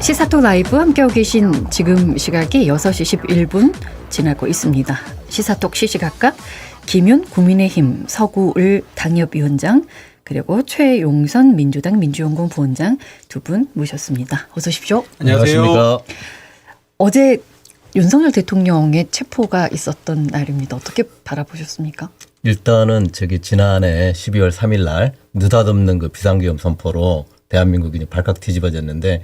시사톡 라이브 함께하고 계신 지금 시각이 6시 11분 지나고 있습니다. 시사톡 시시각각 김윤 국민의힘 서구을 당협위원장 그리고 최용선 민주당 민주연구원 부원장 두 분 모셨습니다. 어서 오십시오. 안녕하세요. 어제 윤석열 대통령의 체포가 있었던 날입니다. 어떻게 바라보셨습니까? 일단은 지난해 12월 3일 날 느닷없는 그 비상계엄 선포로 대한민국이 발칵 뒤집어졌는데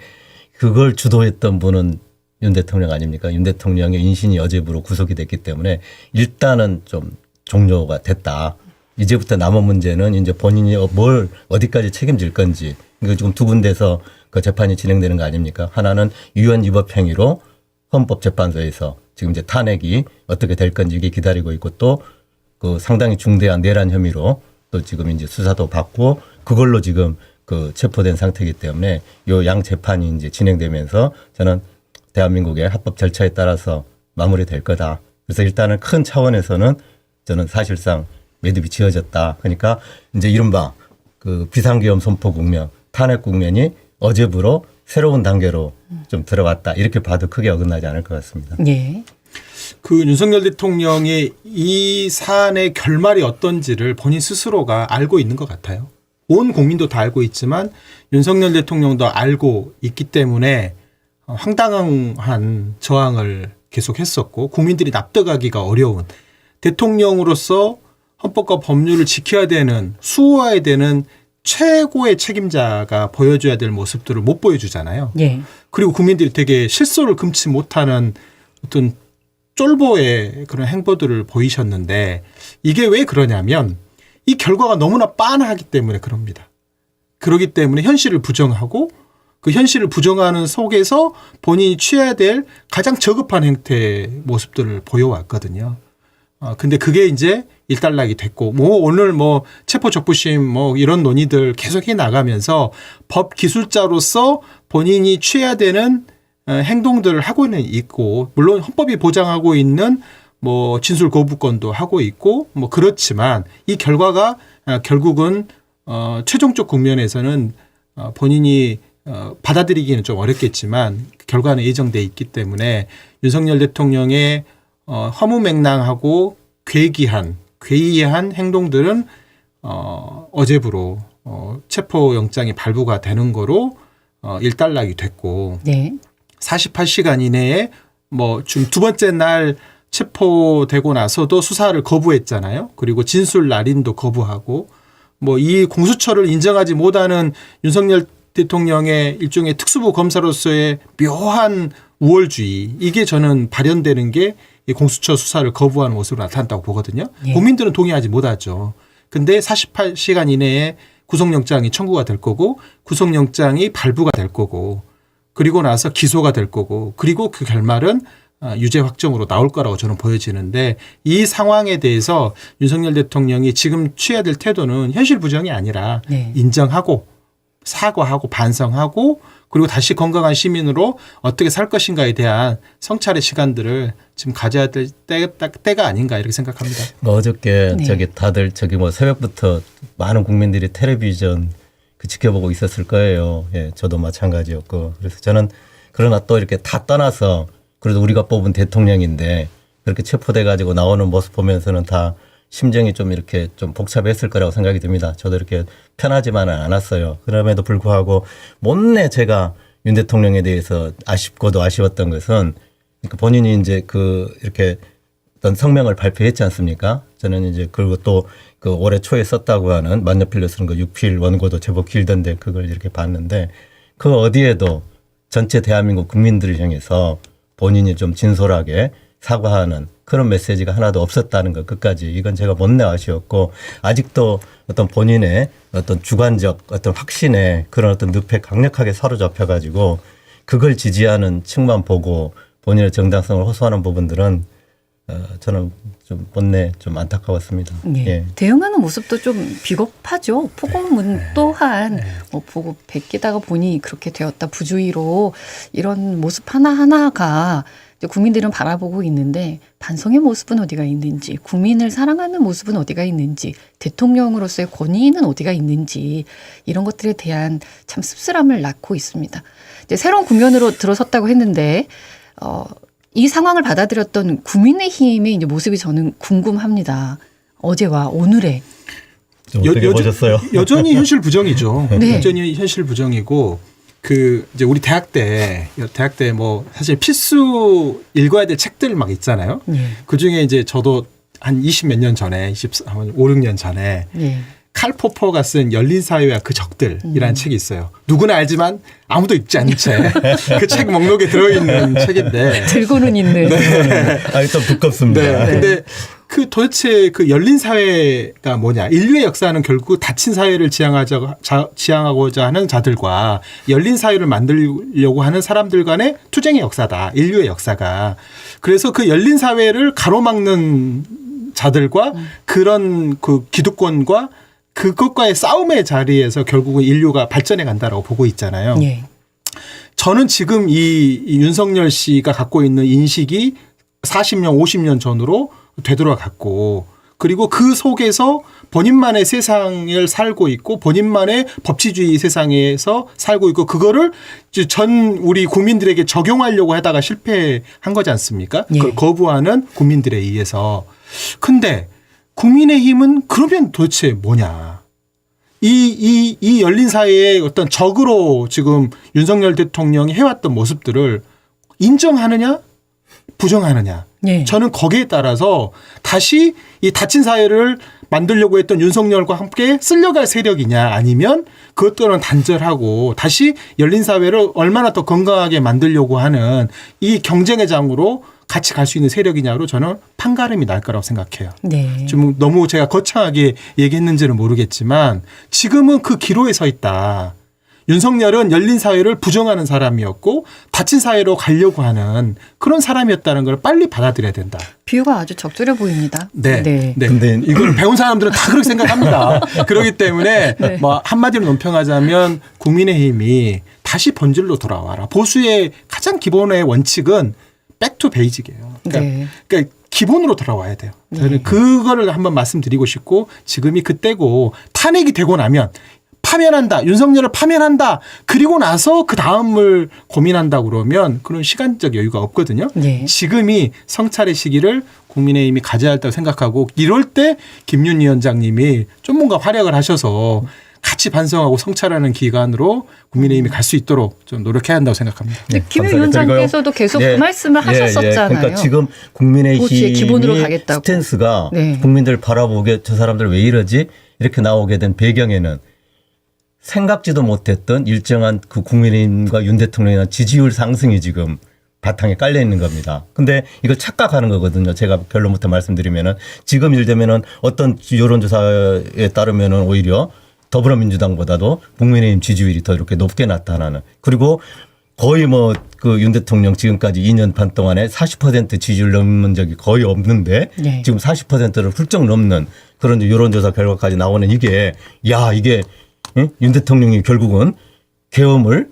그걸 주도했던 분은 윤 대통령 아닙니까? 윤 대통령의 인신이 여죄부로 구속이 됐기 때문에 일단은 좀 종료가 됐다. 이제부터 남은 문제는 이제 본인이 뭘 어디까지 책임질 건지. 이거 지금 두 군데서 그 재판이 진행되는 거 아닙니까? 하나는 유엔 위법 행위로 헌법재판소에서 지금 이제 탄핵이 어떻게 될 건지 이게 기다리고 있고 또 그 상당히 중대한 내란 혐의로 또 지금 이제 수사도 받고 그걸로 지금 그 체포된 상태이기 때문에 요 양 재판이 이제 진행되면서 저는 대한민국의 합법 절차에 따라서 마무리될 거다. 그래서 일단은 큰 차원에서는 저는 사실상 매듭이 지어졌다. 그러니까 이제 이른바 그 비상계엄 선포 국면, 탄핵 국면이 어제부로 새로운 단계로 좀 들어갔다. 이렇게 봐도 크게 어긋나지 않을 것 같습니다. 예. 그 윤석열 대통령의 이 사안의 결말이 어떤지를 본인 스스로가 알고 있는 것 같아요. 온 국민도 다 알고 있지만 윤석열 대통령도 알고 있기 때문에 황당한 저항을 계속했었고 국민들이 납득하기가 어려운 대통령으로서 헌법과 법률을 지켜야 되는 수호해야 되는 최고의 책임자가 보여줘야 될 모습들을 못 보여주잖아요. 예. 그리고 국민들이 되게 실소를 금치 못하는 어떤 쫄보의 그런 행보들을 보이셨는데 이게 왜 그러냐면 이 결과가 너무나 빤하기 때문에 그럽니다. 그렇기 때문에 현실을 부정하고 그 현실을 부정하는 속에서 본인이 취해야 될 가장 저급한 형태의 모습들을 보여왔거든요. 근데 그게 이제 일단락이 됐고, 오늘 체포 적부심 이런 논의들 계속 해 나가면서 법 기술자로서 본인이 취해야 되는 행동들을 하고는 있고, 물론 헌법이 보장하고 있는 진술 거부권도 하고 있고, 그렇지만 이 결과가 결국은 최종적 국면에서는 본인이 받아들이기는 좀 어렵겠지만 결과는 예정돼 있기 때문에 윤석열 대통령의 허무맹랑하고 괴이한 행동들은 어제부로 체포영장이 발부가 되는 거로 일단락이 됐고 네. 48시간 이내에 지금 두 번째 날 체포되고 나서도 수사를 거부했잖아요. 그리고 진술 날인도 거부하고 이 공수처를 인정하지 못하는 윤석열 대통령의 일종의 특수부 검사로서의 묘한 우월주의 이게 저는 발현되는 게 이 공수처 수사를 거부하는 모습으로 나타났다고 보거든요. 예. 국민들은 동의하지 못하죠. 근데 48시간 이내에 구속영장이 청구가 될 거고 구속영장이 발부가 될 거고 그리고 나서 기소가 될 거고 그리고 그 결말은 유죄 확정으로 나올 거라고 저는 보여지는데 이 상황에 대해서 윤석열 대통령이 지금 취해야 될 태도는 현실 부정이 아니라 네. 인정하고 사과하고 반성하고 그리고 다시 건강한 시민으로 어떻게 살 것인가에 대한 성찰의 시간들을 지금 가져야 될 때가 아닌가 이렇게 생각합니다. 어저께 네. 다들 새벽부터 많은 국민들이 텔레비전 지켜보고 있었을 거예요. 예, 저도 마찬가지였고. 그래서 저는 그러나 또 이렇게 다 떠나서 그래도 우리가 뽑은 대통령인데 그렇게 체포돼 가지고 나오는 모습 보면서는 다 심정이 좀 이렇게 좀 복잡했을 거라고 생각이 듭니다. 저도 이렇게 편하지만은 않았어요. 그럼에도 불구하고 못내 제가 윤 대통령에 대해서 아쉽고도 아쉬웠던 것은 그러니까 본인이 이제 이렇게 어떤 성명을 발표했지 않습니까? 저는 이제 그리고 또 올해 초에 썼다고 하는 만년필로 쓰는 그 6필 원고도 제법 길던데 그걸 이렇게 봤는데 그 어디에도 전체 대한민국 국민들을 향해서 본인이 좀 진솔하게 사과하는 그런 메시지가 하나도 없었다는 것 끝까지 이건 제가 못내 아쉬웠고 아직도 어떤 본인의 어떤 주관적 어떤 확신에 그런 어떤 늪에 강력하게 사로잡혀 가지고 그걸 지지하는 측만 보고 본인의 정당성을 호소하는 부분들은 저는 좀 못내 좀 안타까웠습니다. 예. 예. 대응하는 모습도 좀 비겁하죠. 폭언문 또한 보고 베끼다가 보니 그렇게 되었다. 부주의로 이런 모습 하나하나가 국민들은 바라보고 있는데 반성의 모습은 어디가 있는지, 국민을 사랑하는 모습은 어디가 있는지, 대통령으로서의 권위는 어디가 있는지 이런 것들에 대한 참 씁쓸함을 낳고 있습니다. 이제 새로운 국면으로 들어섰다고 했는데 이 상황을 받아들였던 국민의힘의 이제 모습이 저는 궁금합니다. 어제와 오늘의 어떻게 보셨어요? 여전히 현실 부정이죠. 네. 여전히 현실 부정이고 이제 우리 대학 때 뭐 사실 필수 읽어야 될 책들 막 있잖아요. 네. 그 중에 이제 저도 한 20몇 년 전에, 5, 6년 전에 네. 칼 포퍼가 쓴 열린 사회와 그 적들이라는 책이 있어요. 누구나 알지만 아무도 읽지 않는 책. 그 책 목록에 들어있는 책인데. 들고는 있는. 아니, 좀 두껍습니다. 네. 근데 도대체 그 열린 사회가 뭐냐. 인류의 역사는 결국 닫힌 사회를 지향하고자 하는 자들과 열린 사회를 만들려고 하는 사람들 간의 투쟁의 역사다. 인류의 역사가. 그래서 그 열린 사회를 가로막는 자들과 그런 그 기득권과 그것과의 싸움의 자리에서 결국은 인류가 발전해 간다라고 보고 있잖아요. 예. 저는 지금 이 윤석열 씨가 갖고 있는 인식이 40년, 50년 전으로 되돌아갔고, 그리고 그 속에서 본인만의 세상을 살고 있고 본인만의 법치주의 세상에서 살고 있고 그거를 전 우리 국민들에게 적용하려고 하다가 실패한 거지 않습니까? 예. 그걸 거부하는 국민들에 의해서. 근데 국민의힘은 그러면 도대체 뭐냐. 이 열린 사회의 어떤 적으로 지금 윤석열 대통령이 해왔던 모습들을 인정하느냐 부정하느냐. 예. 저는 거기에 따라서 다시 이 닫힌 사회를 만들려고 했던 윤석열과 함께 쓸려갈 세력이냐 아니면 그것들은 단절하고 다시 열린 사회를 얼마나 더 건강하게 만들려고 하는 이 경쟁의 장으로 같이 갈 수 있는 세력이냐로 저는 판가름이 날 거라고 생각해요. 네. 좀 너무 제가 거창하게 얘기했는지는 모르겠지만 지금은 그 기로에 서 있다. 윤석열은 열린 사회를 부정하는 사람이었고 닫힌 사회로 가려고 하는 그런 사람이었다는 걸 빨리 받아들여야 된다. 비유가 아주 적절해 보입니다. 네. 네. 네. 근데 이걸 배운 사람들은 다 그렇게 생각합니다. 그렇기 때문에 네. 뭐 한마디로 논평하자면 국민의힘이 다시 본질로 돌아와라. 보수의 가장 기본의 원칙은 백투 베이직이에요. 네. 그러니까 기본으로 돌아와야 돼요. 저는 네. 그거를 한번 말씀드리고 싶고 지금이 그때고 탄핵이 되고 나면 파면한다. 윤석열을 파면한다. 그리고 나서 그 다음을 고민한다 그러면 그런 시간적 여유가 없거든요. 네. 지금이 성찰의 시기를 국민의힘이 가져야 한다고 생각하고 이럴 때 김윤 위원장님이 좀 뭔가 활약을 하셔서 같이 반성하고 성찰하는 기간으로 국민의힘이 갈 수 있도록 좀 노력해야 한다고 생각합니다. 근데 김 감사합니다. 위원장께서도 계속 네. 그 말씀을 하셨었잖아요. 그러니까 지금 보수의 국민의힘이 기본으로 가겠다고. 스탠스가 네. 국민들 바라보게 저 사람들 왜 이러지? 이렇게 나오게 된 배경에는 생각지도 못했던 일정한 그 국민의힘과 윤 대통령에 대한 지지율 상승이 지금 바탕에 깔려 있는 겁니다. 근데 이걸 착각하는 거거든요. 제가 결론부터 말씀드리면은 지금 이를테면은 어떤 여론조사에 따르면은 오히려 더불어민주당보다도 국민의힘 지지율이 더 이렇게 높게 나타나는, 그리고 거의 뭐 그 윤 대통령 지금까지 2년 반 동안에 40% 지지율 넘는 적이 거의 없는데 네. 지금 40%를 훌쩍 넘는 그런 여론조사 결과까지 나오는 이게 이게 응? 윤 대통령이 결국은 계엄을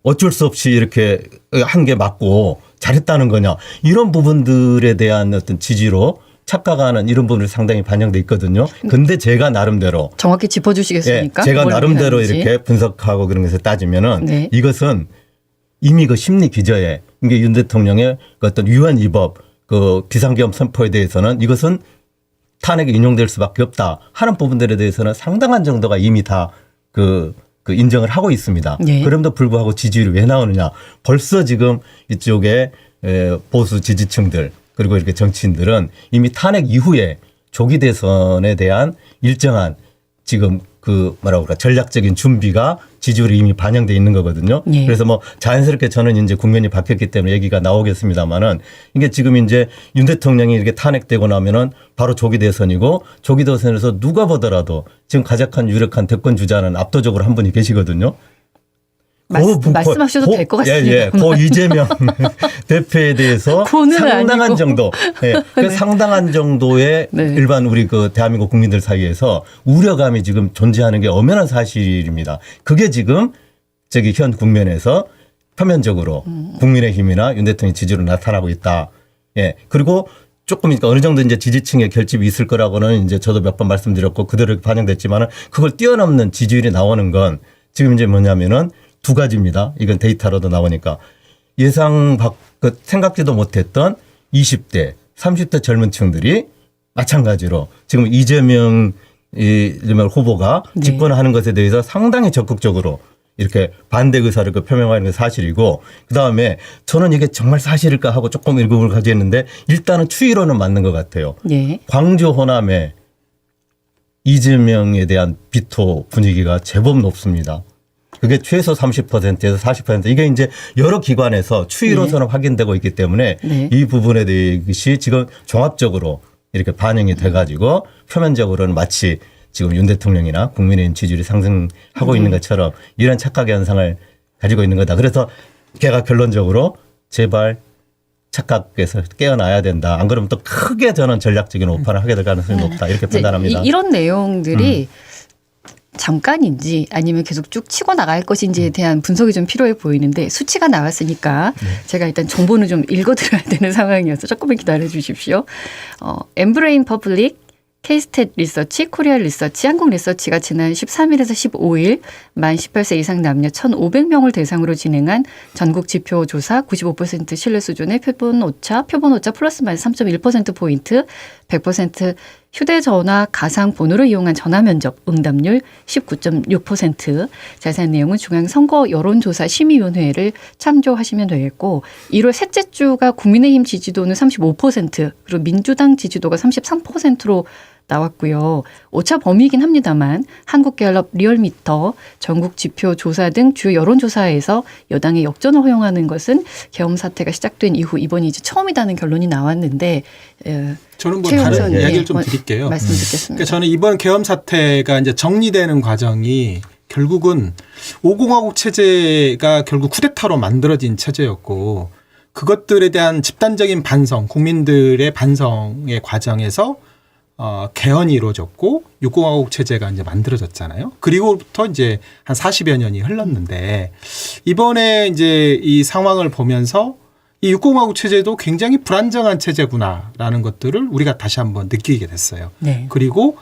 어쩔 수 없이 이렇게 한 게 맞고 잘했다는 거냐, 이런 부분들에 대한 어떤 지지로 착각하는 이런 부분이 상당히 반영돼 있거든요. 근데 제가 나름대로 정확히 짚어주시겠습니까? 제가 뭘 나름대로 의미하는지. 이렇게 분석하고 그런 것을 따지면은 네. 이것은 이미 그 심리 기저에 이게 윤 대통령의 그 어떤 유한 위법 그 비상계엄 선포에 대해서는 이것은 탄핵에 인용될 수밖에 없다 하는 부분들에 대해서는 상당한 정도가 이미 다 그 인정을 하고 있습니다. 네. 그럼에도 불구하고 지지율이 왜 나오느냐? 벌써 지금 이쪽에 보수 지지층들 그리고 이렇게 정치인들은 이미 탄핵 이후에 조기 대선에 대한 일정한 지금 그 뭐라고 그럴까 전략적인 준비가 지지율이 이미 반영돼 있는 거거든요. 예. 그래서 뭐 자연스럽게 저는 이제 국면이 바뀌었기 때문에 얘기가 나오겠습니다만은 이게 지금 이제 윤 대통령이 이렇게 탄핵되고 나면은 바로 조기 대선이고 조기 대선에서 누가 보더라도 지금 가장 유력한 대권 주자는 압도적으로 한 분이 계시거든요. 말씀하셔도 될 것 같습니다. 예. 고 이재명 대표에 대해서 고는 상당한 아니고. 정도, 그 네. 상당한 정도의 네. 일반 우리 그 대한민국 국민들 사이에서 우려감이 지금 존재하는 게 엄연한 사실입니다. 그게 지금 저기 현 국면에서 표면적으로 국민의힘이나 윤 대통령 지지로 나타나고 있다. 예. 그리고 조금 어느 정도 이제 지지층의 결집이 있을 거라고는 이제 저도 몇 번 말씀드렸고 그대로 반영됐지만은 그걸 뛰어넘는 지지율이 나오는 건 지금 이제 뭐냐면은 두 가지입니다. 이건 데이터로도 나오니까 생각지도 못했던 20대, 30대 젊은 층들이 마찬가지로 지금 이재명 후보가 네. 집권하는 것에 대해서 상당히 적극적으로 이렇게 반대 의사를 표명하는 게 사실이고 그다음에 저는 이게 정말 사실일까 하고 조금 의문을 가지는데 일단은 추이로는 맞는 것 같아요. 예. 광주 호남에 이재명에 대한 비토 분위기가 제법 높습니다. 그게 최소 30%에서 40% 이게 이제 여러 기관에서 추이로서는 확인되고 있기 때문에 네. 이 부분에 대해서 지금 종합적으로 이렇게 반영이 돼가지고 표면적으로는 마치 지금 윤 대통령이나 국민의힘 지지율이 상승하고 있는 것처럼 이런 착각의 현상을 가지고 있는 거다. 그래서 걔가 결론적으로 제발 착각에서 깨어나야 된다. 안 그러면 또 크게 저는 전략적인 오판을 하게 될 가능성이 높다. 이렇게 이제 판단합니다. 이런 내용들이 잠깐인지 아니면 계속 쭉 치고 나갈 것인지에 대한 분석이 좀 필요해 보이는데 수치가 나왔으니까 제가 일단 정보는 좀 읽어드려야 되는 상황이어서 조금만 기다려 주십시오. 엠브레인 퍼블릭, K스탯 리서치, 코리아 리서치, 한국 리서치가 지난 13일에서 15일 만 18세 이상 남녀 1,500명을 대상으로 진행한 전국 지표 조사 95% 신뢰 수준의 표본 오차 플러스 마이너스 3.1%포인트, 100% 휴대전화 가상번호를 이용한 전화 면접 응답률 19.6%. 자세한 내용은 중앙선거 여론조사 심의위원회를 참조하시면 되겠고 1월 셋째 주가 국민의힘 지지도는 35% 그리고 민주당 지지도가 33%로 나왔고요. 오차 범위이긴 합니다만 한국갤럽 리얼미터 전국 지표 조사 등 주요 여론조사에서 여당의 역전을 허용하는 것은 계엄 사태가 시작된 이후 이번이 이제 처음이라는 결론이 나왔는데 저는 뭐 최영선 다른 이야기를 좀 예, 드릴게요. 말씀 듣겠습니다. 그러니까 저는 이번 계엄 사태가 이제 정리되는 과정이 결국은 5공화국 체제가 결국 쿠데타로 만들어진 체제였고 그것들에 대한 집단적인 반성, 국민들의 반성의 과정에서 개헌이 이루어졌고 6공화국 체제가 이제 만들어졌잖아요. 그리고부터 이제 한 40여 년이 흘렀는데 이번에 이제 이 상황을 보면서 이 6공화국 체제도 굉장히 불안정한 체제구나라는 것들을 우리가 다시 한번 느끼게 됐어요. 네. 그리고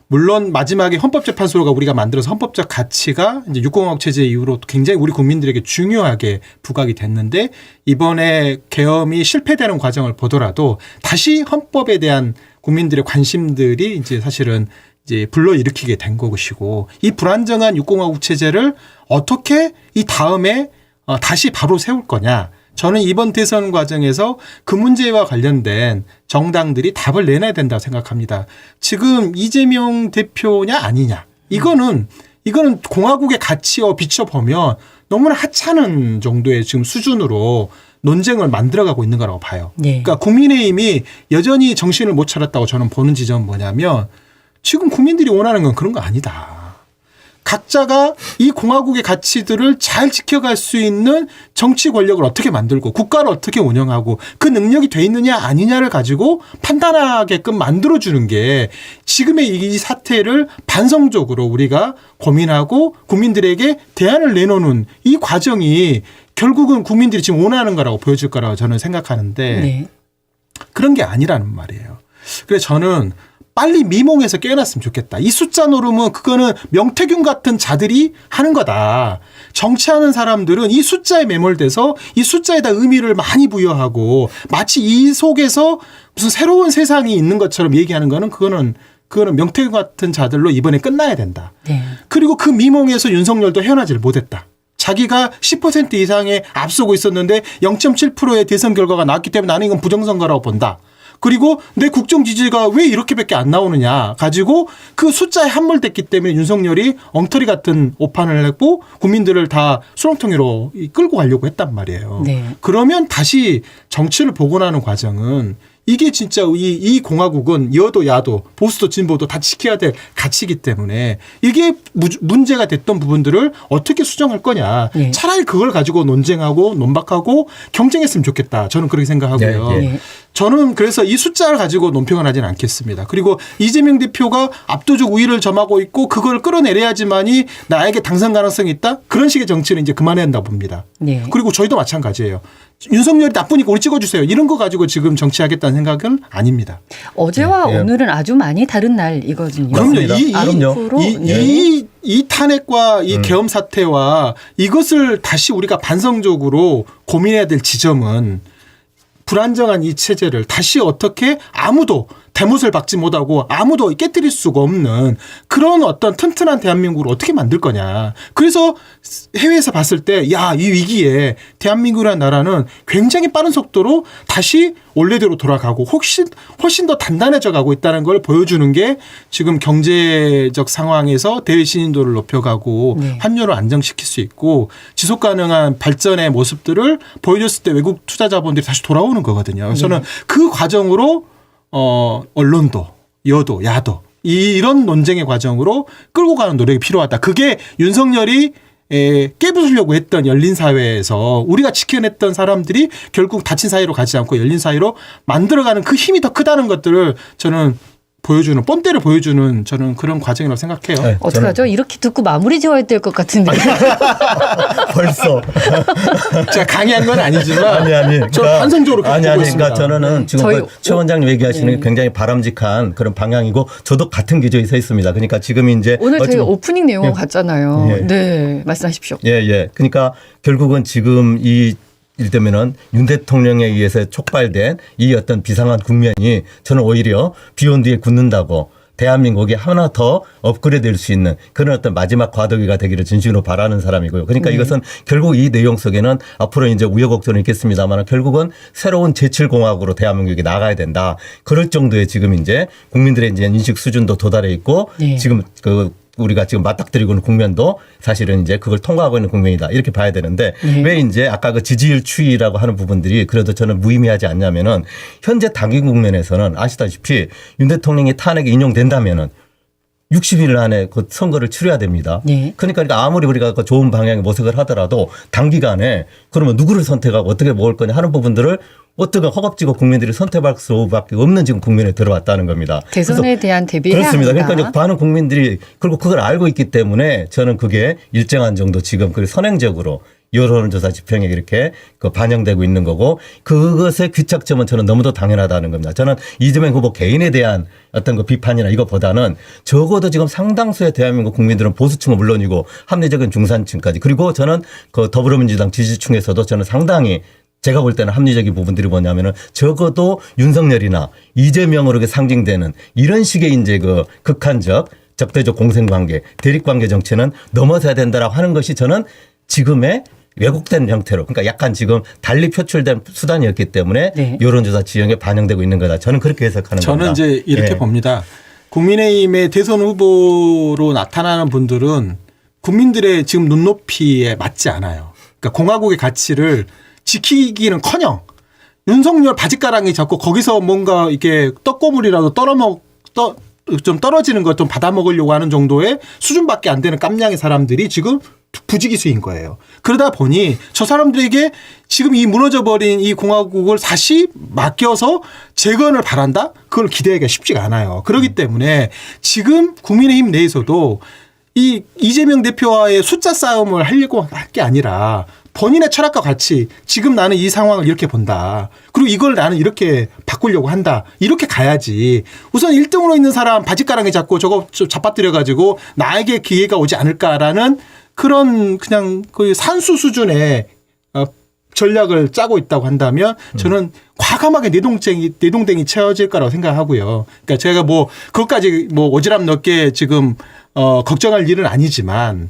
물론 마지막에 헌법재판소가 우리가 만들어서 헌법적 가치가 이제 6공화국 체제 이후로 굉장히 우리 국민들에게 중요하게 부각이 됐는데 이번에 계엄이 실패되는 과정을 보더라도 다시 헌법에 대한 국민들의 관심들이 이제 사실은 이제 불러일으키게 된 것이고 이 불안정한 6공화국 체제를 어떻게 이 다음에 다시 바로 세울 거냐. 저는 이번 대선 과정에서 그 문제와 관련된 정당들이 답을 내놔야 된다고 생각합니다. 지금 이재명 대표냐 아니냐. 이거는 공화국의 가치에 비춰보면 너무나 하찮은 정도의 지금 수준으로 논쟁을 만들어가고 있는 거라고 봐요. 네. 그러니까 국민의힘이 여전히 정신을 못 차렸다고 저는 보는 지점은 뭐냐면 지금 국민들이 원하는 건 그런 거 아니다. 각자가 이 공화국의 가치들을 잘 지켜갈 수 있는 정치 권력을 어떻게 만들고 국가를 어떻게 운영하고 그 능력이 돼 있느냐 아니냐를 가지고 판단하게끔 만들어주는 게 지금의 이 사태를 반성적으로 우리가 고민하고 국민들에게 대안을 내놓는 이 과정이 결국은 국민들이 지금 원하는 거라고 보여질 거라고 저는 생각하는데 네. 그런 게 아니라는 말이에요. 그래서 저는 빨리 미몽에서 깨어났으면 좋겠다. 이 숫자 노름은 그거는 명태균 같은 자들이 하는 거다. 정치하는 사람들은 이 숫자에 매몰돼서 이 숫자에다 의미를 많이 부여하고 마치 이 속에서 무슨 새로운 세상이 있는 것처럼 얘기하는 거는 그거는 명태균 같은 자들로 이번에 끝나야 된다. 네. 그리고 그 미몽에서 윤석열도 헤어나질 못했다. 자기가 10% 이상에 앞서고 있었는데 0.7%의 대선 결과가 나왔기 때문에 나는 이건 부정선거라고 본다. 그리고 내 국정 지지가 왜 이렇게밖에 안 나오느냐 가지고 그 숫자에 함몰됐기 때문에 윤석열이 엉터리 같은 오판을 했고 국민들을 다 수렁텅이로 끌고 가려고 했단 말이에요. 네. 그러면 다시 정치를 복원하는 과정은 이게 진짜 이 공화국은 여도 야도 보수도 진보도 다 지켜야 될 가치이기 때문에 이게 문제가 됐던 부분들을 어떻게 수정할 거냐. 네. 차라리 그걸 가지고 논쟁하고 논박하고 경쟁했으면 좋겠다. 저는 그렇게 생각하고요. 네, 네. 저는 그래서 이 숫자를 가지고 논평을 하지는 않겠습니다. 그리고 이재명 대표가 압도적 우위를 점하고 있고 그걸 끌어내려야지만이 나에게 당선 가능성이 있다? 그런 식의 정치는 이제 그만해야 한다고 봅니다. 네. 그리고 저희도 마찬가지예요. 윤석열이 나쁘니까 우리 찍어주세요. 이런 거 가지고 지금 정치하겠다는 생각은 아닙니다. 어제와 예, 예. 오늘은 아주 많이 다른 날이거든요. 그럼요. 그럼요. 이 탄핵과 이 계엄 사태와 이것을 다시 우리가 반성적으로 고민해야 될 지점은 불안정한 이 체제를 다시 어떻게 아무도 대못을 박지 못하고 아무도 깨뜨릴 수가 없는 그런 어떤 튼튼한 대한민국을 어떻게 만들 거냐. 그래서 해외에서 봤을 때 야, 이 위기에 대한민국이라는 나라는 굉장히 빠른 속도로 다시 원래대로 돌아가고 훨씬 더 단단해져 가고 있다는 걸 보여주는 게 지금 경제적 상황에서 대외 신인도를 높여가고 네. 환율을 안정시킬 수 있고 지속 가능한 발전의 모습들을 보여줬을 때 외국 투자자본들이 다시 돌아오는 거거든요. 그래서 저는 그 과정으로 언론도 여도 야도 이런 논쟁의 과정으로 끌고 가는 노력이 필요하다. 그게 윤석열이 깨부수려고 했던 열린 사회에서 우리가 지켜냈던 사람들이 결국 닫힌 사회로 가지 않고 열린 사회로 만들어가는 그 힘이 더 크다는 것들을 저는 보여주는 본때를 보여주는 저는 그런 과정이라고 생각해요. 네, 어떡하죠? 이렇게 듣고 마무리 지어야 될 것 같은데. 벌써 제가 강의한 건 아니지만 아니 저 반성적으로 아니 보고 있습니다. 그러니까 저는 지금 저희 최 원장님 얘기하시는 네. 게 굉장히 바람직한 그런 방향이고 저도 같은 기조에 서 있습니다. 그러니까 지금 이제 오늘 저희 어찌- 오프닝 내용 예. 같잖아요. 예. 네, 말씀하십시오. 예. 그러니까 결국은 지금 이를테면은 윤 대통령에 의해서 촉발된 이 어떤 비상한 국면이 저는 오히려 비온 뒤에 굳는다고 대한민국이 하나 더 업그레이드 될 수 있는 그런 어떤 마지막 과도기가 되기를 진심으로 바라는 사람이고요. 그러니까 이것은 결국 이 내용 속에는 앞으로 이제 우여곡절은 있겠습니다만 결국은 새로운 제7공화국으로 대한민국이 나가야 된다. 그럴 정도의 지금 이제 국민들의 이제 인식 수준도 도달해 있고 네. 지금 우리가 지금 맞닥뜨리고 있는 국면도 사실은 이제 그걸 통과하고 있는 국면이다. 이렇게 봐야 되는데 네. 왜 이제 아까 그 지지율 추이라고 하는 부분들이 그래도 저는 무의미하지 않냐면은 현재 당긴 국면에서는 아시다시피 윤 대통령이 탄핵에 인용된다면은 60일 안에 그 선거를 치러야 됩니다. 네. 그러니까 아무리 우리가 그 좋은 방향의 모색을 하더라도 단기간에 그러면 누구를 선택하고 어떻게 먹을 거냐 하는 부분들을 어떻게 허겁지겁 국민들이 선택할 수밖에 없는 지금 국면에 들어왔다는 겁니다. 대선에 대한 대비해야 그렇습니다. 한다. 그러니까 이제 많은 국민들이 그리고 그걸 알고 있기 때문에 저는 그게 일정한 정도 지금 그 선행적으로 여론조사 지평에 이렇게 그 반영되고 있는 거고 그것의 귀착점은 저는 너무도 당연하다는 겁니다. 저는 이재명 후보 개인에 대한 어떤 그 비판이나 이것보다는 적어도 지금 상당수의 대한민국 국민들은 보수층은 물론이고 합리적인 중산층까지 그리고 저는 그 더불어민주당 지지층에서도 저는 상당히 제가 볼 때는 합리적인 부분들이 뭐냐면은 적어도 윤석열이나 이재명으로 상징되는 이런 식의 이제 그 극한적 적대적 공생관계, 대립관계 정치는 넘어서야 된다라고 하는 것이 저는 지금의 왜곡된 형태로 그러니까 약간 지금 달리 표출된 수단이었기 때문에 네. 여론조사 지형에 반영되고 있는 거다. 저는 그렇게 해석하는 겁니다. 저는 이제 이렇게 예. 봅니다. 국민의힘의 대선 후보로 나타나는 분들은 국민들의 지금 눈높이에 맞지 않아요. 그러니까 공화국의 가치를 지키기는커녕 윤석열 바짓가랑이 잡고 거기서 뭔가 이게 떡고물이라도 좀 떨어지는 것 좀 받아먹으려고 하는 정도의 수준밖에 안 되는 깜냥의 사람들이 지금 부지기수인 거예요. 그러다 보니 저 사람들에게 지금 이 무너져버린 이 공화국을 다시 맡겨서 재건을 바란다? 그걸 기대하기가 쉽지가 않아요. 그렇기 때문에 지금 국민의힘 내에서도 이 이재명 대표와의 숫자 싸움을 하려고 할 게 아니라 본인의 철학과 같이 지금 나는 이 상황을 이렇게 본다. 그리고 이걸 나는 이렇게 바꾸려고 한다. 이렇게 가야지. 우선 1등으로 있는 사람 바짓가랑이 잡고 저거 잡아뜨려 가지고 나에게 기회가 오지 않을까라는 그런 그냥 그 산수 수준의 전략을 짜고 있다고 한다면 저는 과감하게 내동댕이 채워질 거라고 생각하고요. 그러니까 제가 뭐 그것까지 뭐 오지랖 넓게 지금 걱정할 일은 아니지만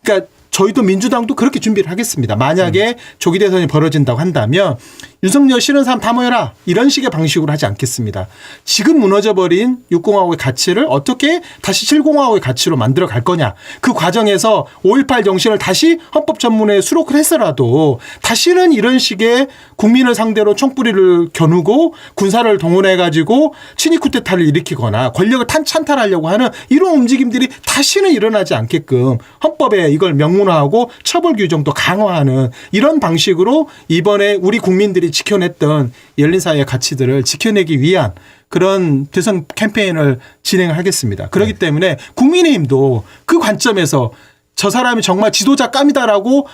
그러니까 저희도 민주당도 그렇게 준비를 하겠습니다. 만약에 조기 대선이 벌어진다고 한다면 윤석열 싫은 사람 다 모여라 이런 식의 방식으로 하지 않겠습니다. 지금 무너져버린 6공화국의 가치를 어떻게 다시 7공화국의 가치로 만들어 갈 거냐. 그 과정에서 5.18 정신을 다시 헌법전문에 수록을 했어라도 다시는 이런 식의 국민을 상대로 총뿌리를 겨누고 군사를 동원해가지고 친위 쿠데타를 일으키거나 권력을 찬탈하려고 하는 이런 움직임들이 다시는 일어나지 않게끔 헌법에 이걸 명문화하고 처벌 규정도 강화하는 이런 방식으로 이번에 우리 국민들이 국민들이 지켜냈던 열린사회의 가치들을 지켜내기 위한 그런 대선 캠페인을 진행하겠습니다. 그렇기 때문에 국민의힘도 그 관점에서 저 사람이 정말 지도자감이다라고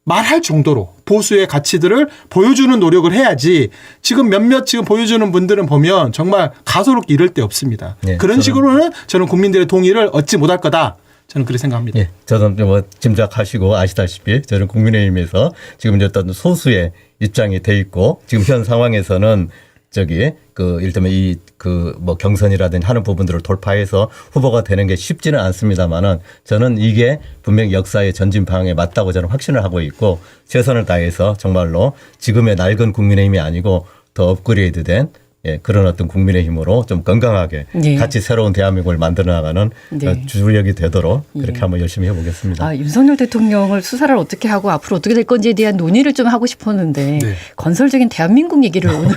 말할 정도로 보수의 가치들을 보여주는 노력을 해야지 지금 몇몇 지금 보여주는 분들은 보면 정말 가소롭게 이럴 데 없습니다. 네, 그런 식으로는 저는 국민들의 동의를 얻지 못할 거다. 저는 그렇게 생각합니다. 예, 저는 뭐 짐작하시고 아시다시피 저는 국민의힘에서 지금 어떤 소수의 입장이 돼 있고 지금 현 상황에서는 저기 그 일테면 이 그 뭐 경선이라든지 하는 부분들을 돌파해서 후보가 되는 게 쉽지는 않습니다만은 저는 이게 분명히 역사의 전진 방향에 맞다고 저는 확신을 하고 있고 최선을 다해서 정말로 지금의 낡은 국민의힘이 아니고 더 업그레이드된 예, 그런 어떤 국민의힘으로 좀 건강하게 네. 같이 새로운 대한민국을 만들어 나가는 네. 주력이 되도록 그렇게 예. 한번 열심히 해보겠습니다. 아, 윤석열 대통령을 수사를 어떻게 하고 앞으로 어떻게 될 건지에 대한 논의를 좀 하고 싶었는데 네. 건설적인 대한민국 얘기를 오늘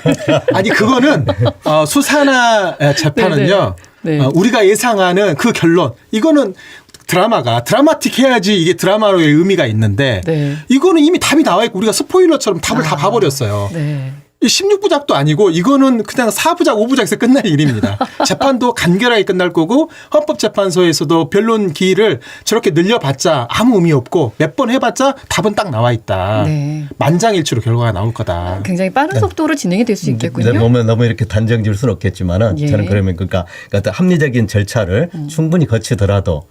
아니 그거는 수사나 재판은요. 네, 네. 우리가 예상하는 그 결론 이거는 드라마가 드라마틱해야지 이게 드라마로의 의미가 있는데 네. 이거는 이미 답이 나와 있고 우리가 스포일러처럼 답을 다 봐버렸어요. 네. 이 16부작도 아니고 이거는 그냥 4부작, 5부작에서 끝날 일입니다. 재판도 간결하게 끝날 거고 헌법재판소에서도 변론 기일을 저렇게 늘려봤자 아무 의미 없고 몇 번 해봤자 답은 딱 나와 있다. 네. 만장일치로 결과가 나올 거다. 굉장히 빠른 속도로 진행이 될 수 있겠군요. 너무 이렇게 단정 지을 수는 없겠지만은 예. 저는 그러면 그러니까 어떤 합리적인 절차를 충분히 거치더라도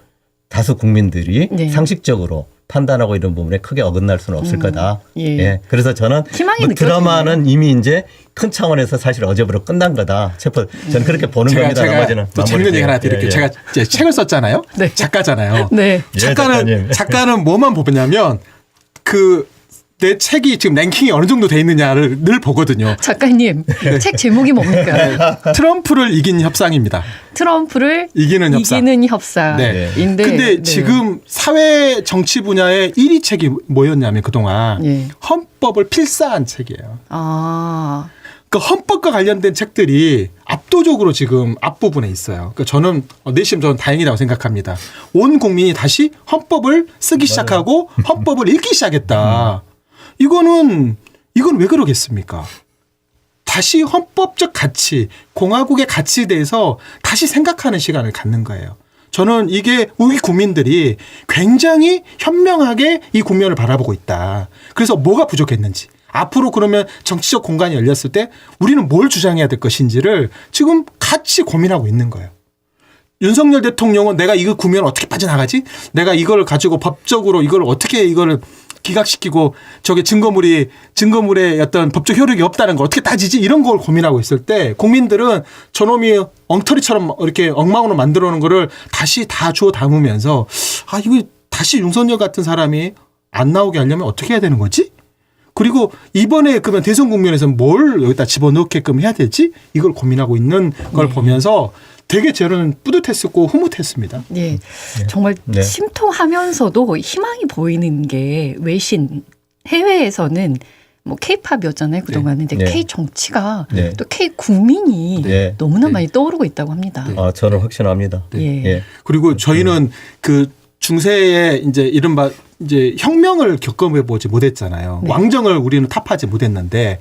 다수 국민들이 네. 상식적으로 판단하고 이런 부분에 크게 어긋날 수는 없을 거다. 예. 예. 그래서 저는 희망이 뭐 느껴지네요. 드라마는 이미 이제 큰 차원에서 사실 어제부로 끝난 거다. 저는 그렇게 보는 겁니다. 나머지는 또 재밌는 얘기 하나 드릴게요. 예, 예. 제가 이제 책을 썼잖아요. 네. 작가잖아요. 네. 예, 작가님. 작가는 뭐만 보냐면 내 책이 지금 랭킹이 어느 정도 돼 있느냐를 늘 보거든요. 작가님, 책 제목이 뭡니까? 트럼프를 이긴 협상입니다. 트럼프를 이기는 협상. 이기는 협상인데. 근데 지금 사회 정치 분야의 1위 책이 뭐였냐면 그동안 예. 헌법을 필사한 책이에요. 아, 그 헌법과 관련된 책들이 압도적으로 지금 앞부분에 있어요. 그러니까 저는 내심 저는 다행이라고 생각합니다. 온 국민이 다시 헌법을 쓰기 시작하고 헌법을 읽기 시작했다. 이건 왜 그러겠습니까? 다시 헌법적 가치, 공화국의 가치에 대해서 다시 생각하는 시간을 갖는 거예요. 저는 이게 우리 국민들이 굉장히 현명하게 이 국면을 바라보고 있다. 그래서 뭐가 부족했는지. 앞으로 그러면 정치적 공간이 열렸을 때 우리는 뭘 주장해야 될 것인지를 지금 같이 고민하고 있는 거예요. 윤석열 대통령은 내가 이거 국면을 어떻게 빠져나가지? 내가 이걸 가지고 법적으로 이걸 어떻게 이거를 기각시키고 저게 증거물의 어떤 법적 효력이 없다는 걸 어떻게 따지지? 이런 걸 고민하고 있을 때 국민들은 저놈이 엉터리처럼 이렇게 엉망으로 만들어 놓은 거를 다시 다 주워 담으면서 아, 이거 다시 윤석열 같은 사람이 안 나오게 하려면 어떻게 해야 되는 거지? 그리고 이번에 그러면 대선 국면에서 뭘 여기다 집어넣게끔 해야 되지? 이걸 고민하고 있는 걸 보면서 되게 저는 뿌듯했었고 흐뭇했습니다. 예. 정말 네. 심통하면서도 희망이 보이는 게 외신 해외에서는 뭐 K-팝이었잖아요 그동안은. 근데 네. K 정치가 네. 또 K 국민이 네. 너무나 네. 많이 떠오르고 있다고 합니다. 아, 저는 확신합니다. 예. 예. 그리고 저희는 그 중세의 이제 이른바 이제 혁명을 겪어보지 못했잖아요. 네. 왕정을 우리는 타파하지 못했는데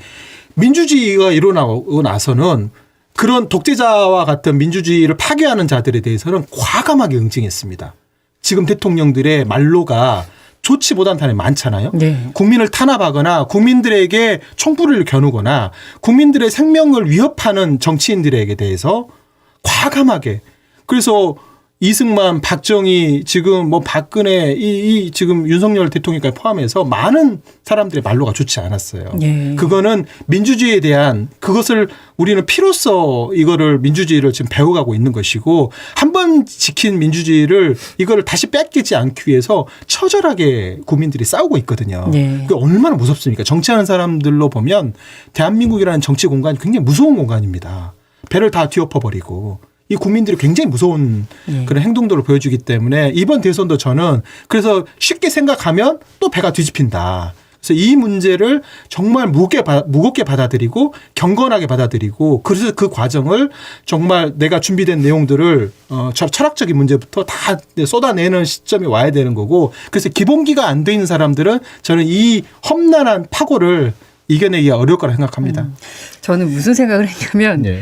민주주의가 일어나고 나서는 그런 독재자와 같은 민주주의를 파괴하는 자들에 대해서는 과감하게 응징했습니다. 지금 대통령들의 말로가 좋지 못한 사람이 많잖아요. 네. 국민을 탄압하거나 국민들에게 총불을 겨누거나 국민들의 생명을 위협하는 정치인들에게 대해서 과감하게. 그래서 이승만, 박정희, 지금 뭐 박근혜, 이 지금 윤석열 대통령까지 포함해서 많은 사람들의 말로가 좋지 않았어요. 예. 그거는 민주주의에 대한 그것을 우리는 피로써 이거를 민주주의를 지금 배워가고 있는 것이고 한 번 지킨 민주주의를 이거를 다시 뺏기지 않기 위해서 처절하게 국민들이 싸우고 있거든요. 네. 그게 얼마나 무섭습니까? 정치하는 사람들로 보면 대한민국이라는 정치 공간이 굉장히 무서운 공간입니다. 배를 다 뒤엎어버리고. 이 국민들이 굉장히 무서운 그런 행동들을 보여주기 때문에 이번 대선도 저는 그래서 쉽게 생각하면 또 배가 뒤집힌다. 그래서 이 문제를 정말 무겁게 받아들이고 경건하게 받아들이고 그래서 그 과정을 정말 내가 준비된 내용들을 철학적인 문제부터 다 쏟아내는 시점이 와야 되는 거고 그래서 기본기가 안 돼 있는 사람들은 저는 이 험난한 파고를 이겨내기가 어려울 거라 생각합니다. 저는 무슨 생각을 했냐면 예.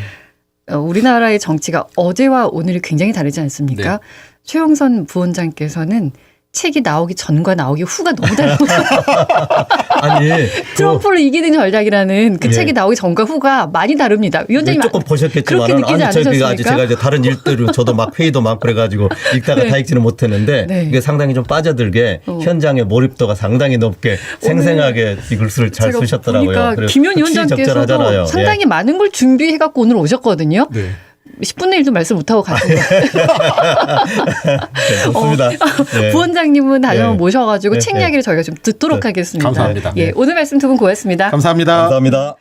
우리나라의 정치가 어제와 오늘이 굉장히 다르지 않습니까? 네. 최영선 부원장께서는 책이 나오기 전과 나오기 후가 너무 다른 거예요. 아니 트럼프를 이기는 전략이라는 그 예. 책이 나오기 전과 후가 많이 다릅니다. 위원장님 조금 보셨겠지만 그렇게 느끼지 않으셨습니까? 제가 이제 다른 일들을 저도 막 회의도 많고 그래가지고 읽다가 네. 다 읽지는 못했는데 네. 이게 상당히 좀 빠져들게 현장의 몰입도가 상당히 높게 생생하게 이 글씨를 잘 제가 쓰셨더라고요. 보니까 그래서 김현 확실히 위원장께서도 적절하잖아요. 상당히 예. 많은 걸 준비해갖고 오늘 오셨거든요. 네. 10분의 1도 말씀 못하고 가신 거예요. 네, 좋습니다. 예. 부원장님은 다시 한번 예. 모셔가지고 예. 책 이야기를 저희가 좀 듣도록 네. 하겠습니다. 감사합니다. 예, 오늘 말씀 두 분 고맙습니다. 감사합니다. 감사합니다.